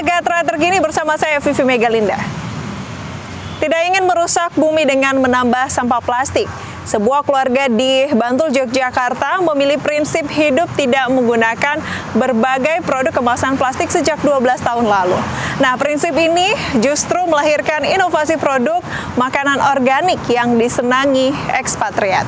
Gatra terkini bersama saya Vivi Megalinda. Tidak ingin merusak bumi dengan menambah sampah plastik. Sebuah keluarga di Bantul, Yogyakarta memilih prinsip hidup tidak menggunakan berbagai produk kemasan plastik sejak 12 tahun lalu. Nah, prinsip ini justru melahirkan inovasi produk makanan organik yang disenangi ekspatriat.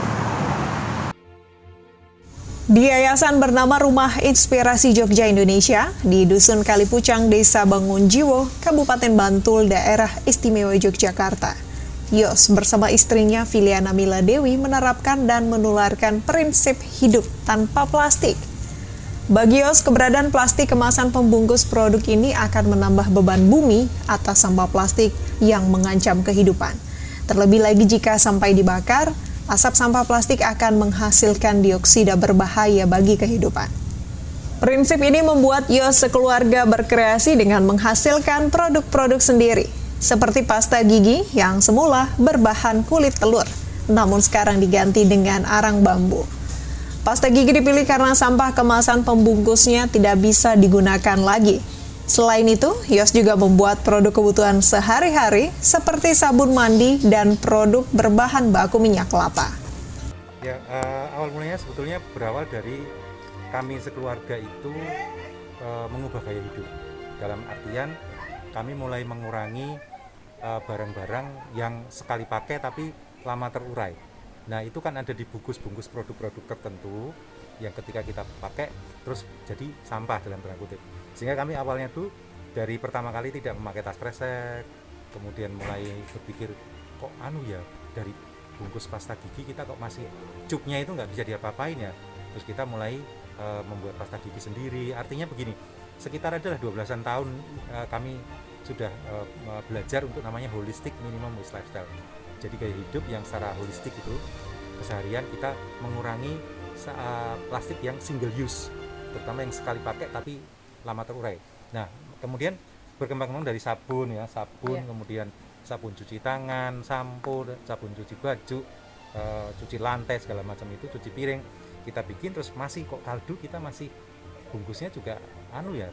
Di yayasan bernama Rumah Inspirasi Jogja Indonesia di Dusun Kalipucang, Desa Bangunjiwo, Kabupaten Bantul, Daerah Istimewa Yogyakarta, Yos bersama istrinya Filiana Mila Dewi menerapkan dan menularkan prinsip hidup tanpa plastik. Bagi Yos, keberadaan plastik kemasan pembungkus produk ini akan menambah beban bumi atas sampah plastik yang mengancam kehidupan. Terlebih lagi jika sampai dibakar, asap sampah plastik akan menghasilkan dioksida berbahaya bagi kehidupan. Prinsip ini membuat Yos sekeluarga berkreasi dengan menghasilkan produk-produk sendiri, seperti pasta gigi yang semula berbahan kulit telur, namun sekarang diganti dengan arang bambu. Pasta gigi dipilih karena sampah kemasan pembungkusnya tidak bisa digunakan lagi. Selain itu, Yos juga membuat produk kebutuhan sehari-hari seperti sabun mandi dan produk berbahan baku minyak kelapa. Ya, awal mulanya sebetulnya berawal dari kami sekeluarga itu mengubah gaya hidup. Dalam artian kami mulai mengurangi barang-barang yang sekali pakai tapi lama terurai. Nah, itu kan ada di bungkus-bungkus produk-produk tertentu yang ketika kita pakai terus jadi sampah dalam tanda kutip. Sehingga kami awalnya tuh dari pertama kali tidak memakai tas kresek, kemudian mulai berpikir kok dari bungkus pasta gigi kita kok masih cupnya itu nggak bisa diapa-apain ya. Terus kita mulai membuat pasta gigi sendiri. Artinya begini, sekitar adalah 12-an tahun kami sudah belajar untuk namanya holistic minimum waste lifestyle. Jadi gaya hidup yang secara holistik itu keseharian kita mengurangi plastik yang single use, terutama yang sekali pakai tapi lama terurai. Nah, kemudian berkembang dari sabun, kemudian sabun cuci tangan, sampo, sabun cuci baju, cuci lantai segala macam itu, cuci piring kita bikin. Terus masih kok kaldu kita masih bungkusnya juga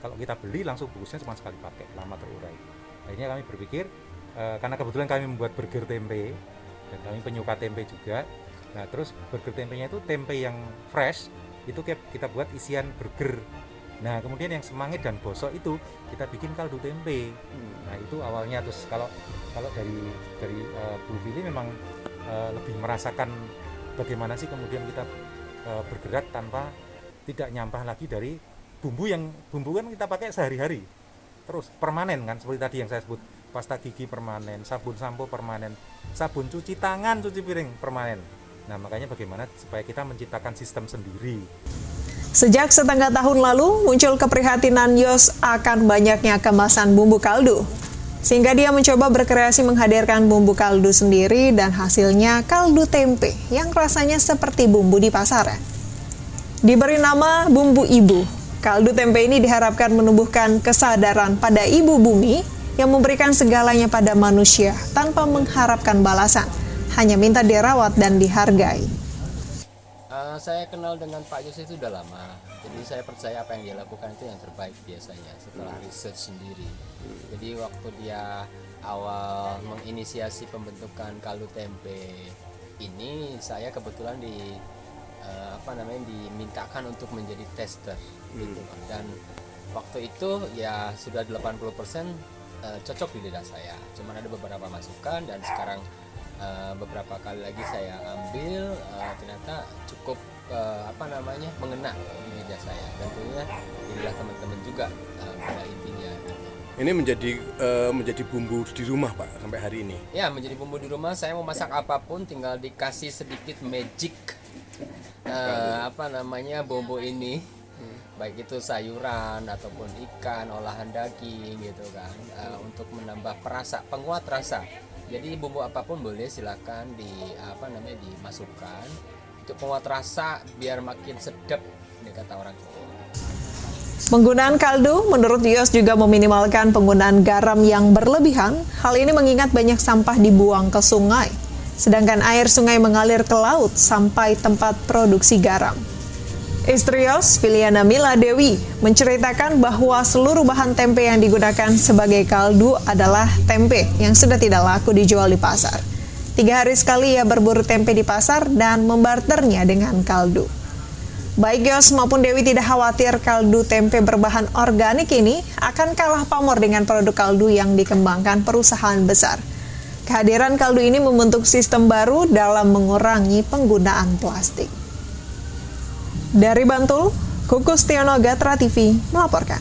kalau kita beli langsung bungkusnya cuma sekali pakai, lama terurai. Akhirnya kami berpikir karena kebetulan kami membuat burger tempe dan kami penyuka tempe juga. Nah, terus burger tempenya itu tempe yang fresh, itu kita buat isian burger. Nah, kemudian yang semangit dan bosok itu kita bikin kaldu tempe. Nah, itu awalnya. Terus kalau dari Bu Fili memang lebih merasakan bagaimana sih kemudian kita bergerak tanpa tidak nyampah lagi dari bumbu kan kita pakai sehari-hari. Terus permanen kan, seperti tadi yang saya sebut, pasta gigi permanen, sabun sampo permanen, sabun cuci tangan, cuci piring permanen. Nah, makanya bagaimana supaya kita menciptakan sistem sendiri. Sejak setengah tahun lalu, muncul keprihatinan Yos akan banyaknya kemasan bumbu kaldu. Sehingga dia mencoba berkreasi menghadirkan bumbu kaldu sendiri dan hasilnya kaldu tempe yang rasanya seperti bumbu di pasaran. Diberi nama bumbu ibu, kaldu tempe ini diharapkan menumbuhkan kesadaran pada ibu bumi yang memberikan segalanya pada manusia tanpa mengharapkan balasan, hanya minta dirawat dan dihargai. Saya kenal dengan Pak Yos itu udah lama, jadi saya percaya apa yang dia lakukan itu yang terbaik biasanya setelah research sendiri. Jadi waktu dia awal menginisiasi pembentukan kaldu tempe ini, saya kebetulan dimintakan untuk menjadi tester gitu. Dan waktu itu ya sudah 80% cocok di lidah saya. Cuman ada beberapa masukan dan sekarang beberapa kali lagi saya ambil, ternyata cukup mengena di lidah saya, dan tentunya inilah teman-teman juga pada intinya gitu. Ini menjadi bumbu di rumah, Pak, sampai hari ini. Ya, menjadi bumbu di rumah. Saya mau masak apapun tinggal dikasih sedikit magic bumbu ini. Baik itu sayuran ataupun ikan, olahan daging gitu kan, untuk menambah penguat rasa. Jadi bumbu apapun boleh silakan dimasukkan untuk penguat rasa biar makin sedap, ini kata orang Jawa. Penggunaan kaldu menurut Yos juga meminimalkan penggunaan garam yang berlebihan. Hal ini mengingat banyak sampah dibuang ke sungai, sedangkan air sungai mengalir ke laut sampai tempat produksi garam. Istri Yos, Filiana Mila Dewi, menceritakan bahwa seluruh bahan tempe yang digunakan sebagai kaldu adalah tempe yang sudah tidak laku dijual di pasar. 3 hari sekali ia berburu tempe di pasar dan membarternya dengan kaldu. Baik Yos maupun Dewi tidak khawatir kaldu tempe berbahan organik ini akan kalah pamor dengan produk kaldu yang dikembangkan perusahaan besar. Kehadiran kaldu ini membentuk sistem baru dalam mengurangi penggunaan plastik. Dari Bantul, Kukus Tiono Gatra TV melaporkan.